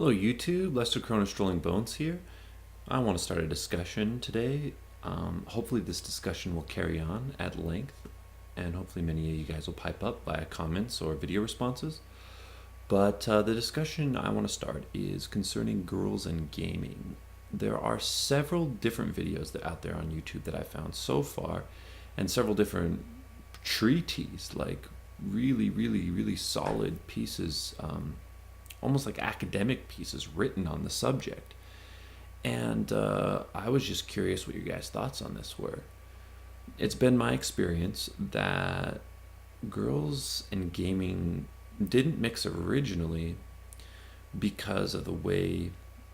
Hello YouTube, Lester Corona Strolling Bones here. I want to start a discussion today. Hopefully this discussion will carry on at length, and hopefully many of you guys will pipe up via comments or video responses. But the discussion I want to start is concerning girls and gaming. There are several different videos that out there on YouTube that I found so far, and several different treatises, like really solid pieces, almost like academic pieces written on the subject. And I was just curious what your guys' thoughts on this were. It's been my experience that girls and gaming didn't mix originally because of the way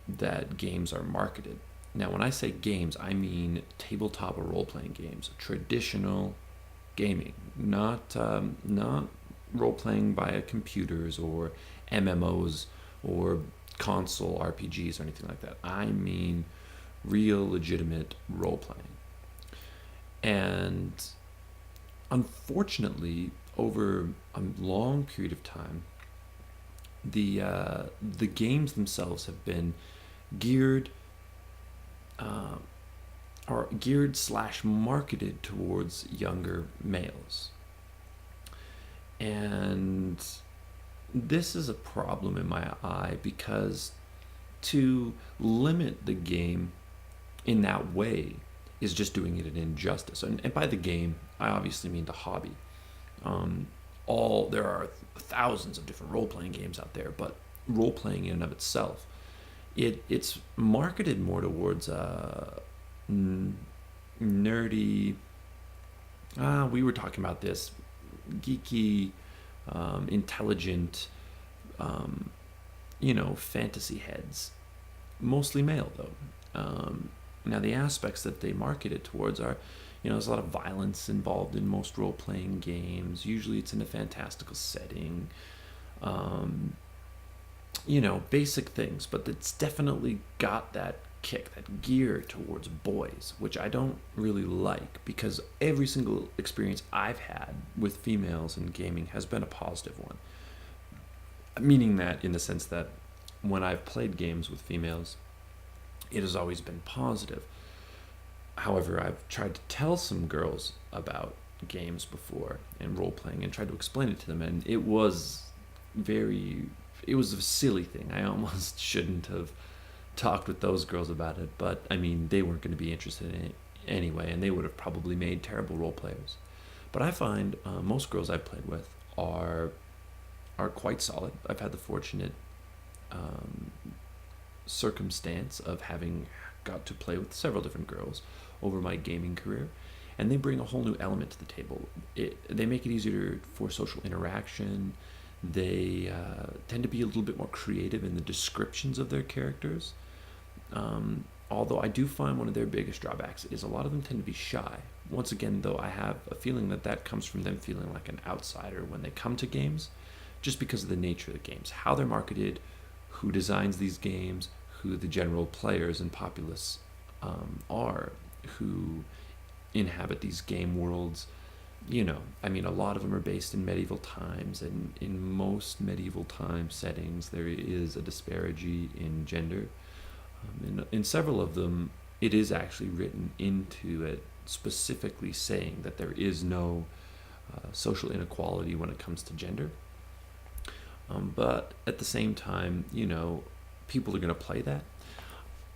that games are marketed. Now, when I say games, I mean tabletop or role-playing games, traditional gaming, not role-playing via computers or MMOs or console RPGs or anything like that. I mean real legitimate role-playing. And unfortunately, over a long period of time, the games themselves have been geared or geared slash marketed towards younger males. And this is a problem in my eye because to limit the game in that way is just doing it an injustice. And by the game, I obviously mean the hobby. There are thousands of different role-playing games out there, but role-playing in and of itself, it's marketed more towards nerdy. We were talking about this geeky, intelligent, fantasy heads, mostly male though. Now the aspects that they market it towards are, there's a lot of violence involved in most role-playing games. Usually it's in a fantastical setting. Basic things, but it's definitely got that kick, that gear towards boys, which I don't really like, because every single experience I've had with females in gaming has been a positive one. Meaning that in the sense that when I've played games with females, it has always been positive. However, I've tried to tell some girls about games before and role-playing and tried to explain it to them, and it was a silly thing. I almost shouldn't have talked with those girls about it, but I mean, they weren't going to be interested in it anyway, and they would have probably made terrible role players. But I find most girls I've played with are quite solid. I've had the fortunate circumstance of having got to play with several different girls over my gaming career, and they bring a whole new element to the table. They make it easier for social interaction. They tend to be a little bit more creative in the descriptions of their characters. Although I do find one of their biggest drawbacks is a lot of them tend to be shy. Once again, though, I have a feeling that comes from them feeling like an outsider when they come to games, just because of the nature of the games, how they're marketed, who designs these games, who the general players and populace are, who inhabit these game worlds. A lot of them are based in medieval times, and in most medieval time settings, there is a disparity in gender. In several of them, it is actually written into it, specifically saying that there is no social inequality when it comes to gender. But at the same time, people are going to play that.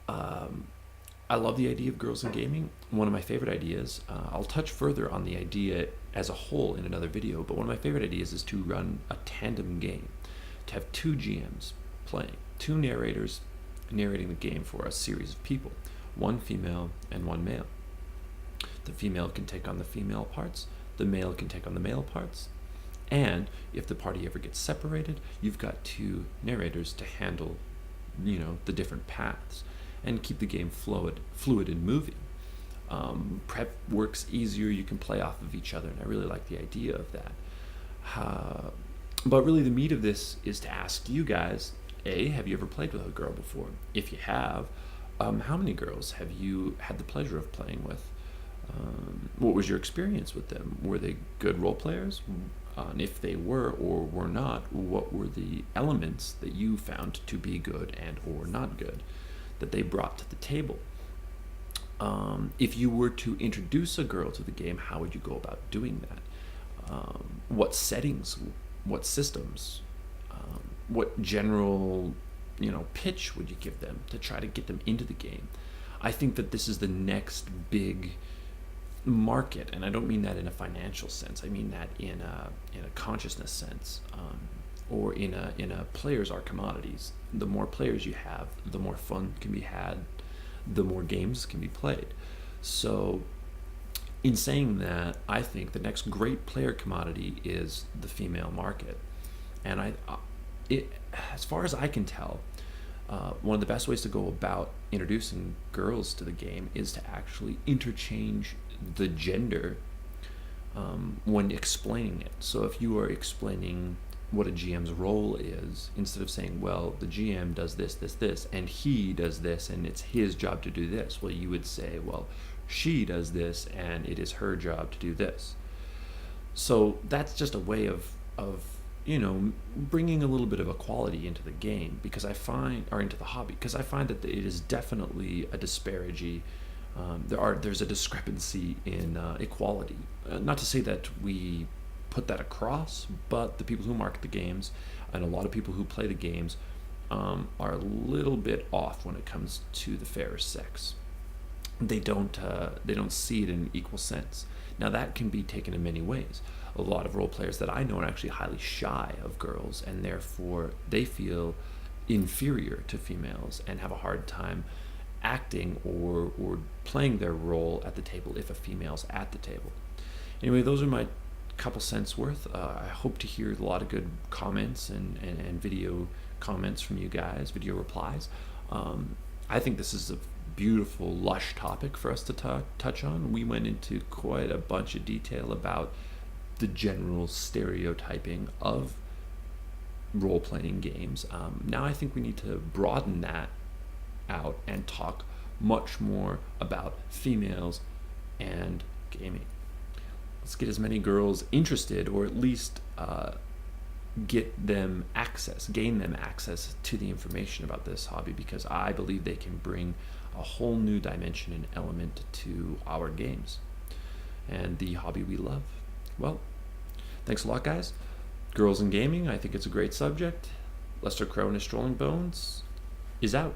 I love the idea of girls in gaming. One of my favorite ideas, I'll touch further on the idea as a whole in another video, but one of my favorite ideas is to run a tandem game, to have two GMs playing, two narrators narrating the game for a series of people, one female and one male. The female can take on the female parts, the male can take on the male parts, and if the party ever gets separated, you've got two narrators to handle, the different paths and keep the game fluid and moving. Prep works easier, you can play off of each other, and I really like the idea of that. But really the meat of this is to ask you guys, have you ever played with a girl before? If you have, how many girls have you had the pleasure of playing with? What was your experience with them? Were they good role players? on if they were or were not, what were the elements that you found to be good and or not good that they brought to the table. If you were to introduce a girl to the game, how would you go about doing that? What settings, what systems, what general, pitch would you give them to try to get them into the game? I think that this is the next big market, and I don't mean that in a financial sense. I mean that in a consciousness sense, or in a players are commodities. The more players you have, the more fun can be had, the more games can be played. So, in saying that, I think the next great player commodity is the female market, and as far as I can tell, one of the best ways to go about introducing girls to the game is to actually interchange the gender when explaining it. So if you are explaining what a GM's role is, instead of saying, well, the GM does this, this, this, and he does this, and it's his job to do this, well, you would say, well, she does this, and it is her job to do this. So that's just a way of bringing a little bit of equality into the game, or into the hobby, because I find that it is definitely a disparity. There's a discrepancy in equality. Not to say that we put that across, but the people who market the games and a lot of people who play the games are a little bit off when it comes to the fairer sex. They don't see it in an equal sense. Now that can be taken in many ways. A lot of role players that I know are actually highly shy of girls, and therefore they feel inferior to females and have a hard time acting or playing their role at the table if a female's at the table. Anyway, those are my couple cents worth. I hope to hear a lot of good comments and video comments from you guys, video replies. I think this is a beautiful, lush topic for us to touch on. We went into quite a bunch of detail about the general stereotyping of role-playing games. Now I think we need to broaden that out and talk much more about females and gaming. Let's get as many girls interested, or at least gain them access to the information about this hobby, because I believe they can bring a whole new dimension and element to our games and the hobby we love. Well, thanks a lot, guys. Girls and gaming, I think it's a great subject. Lester Crow and his Strolling Bones is out.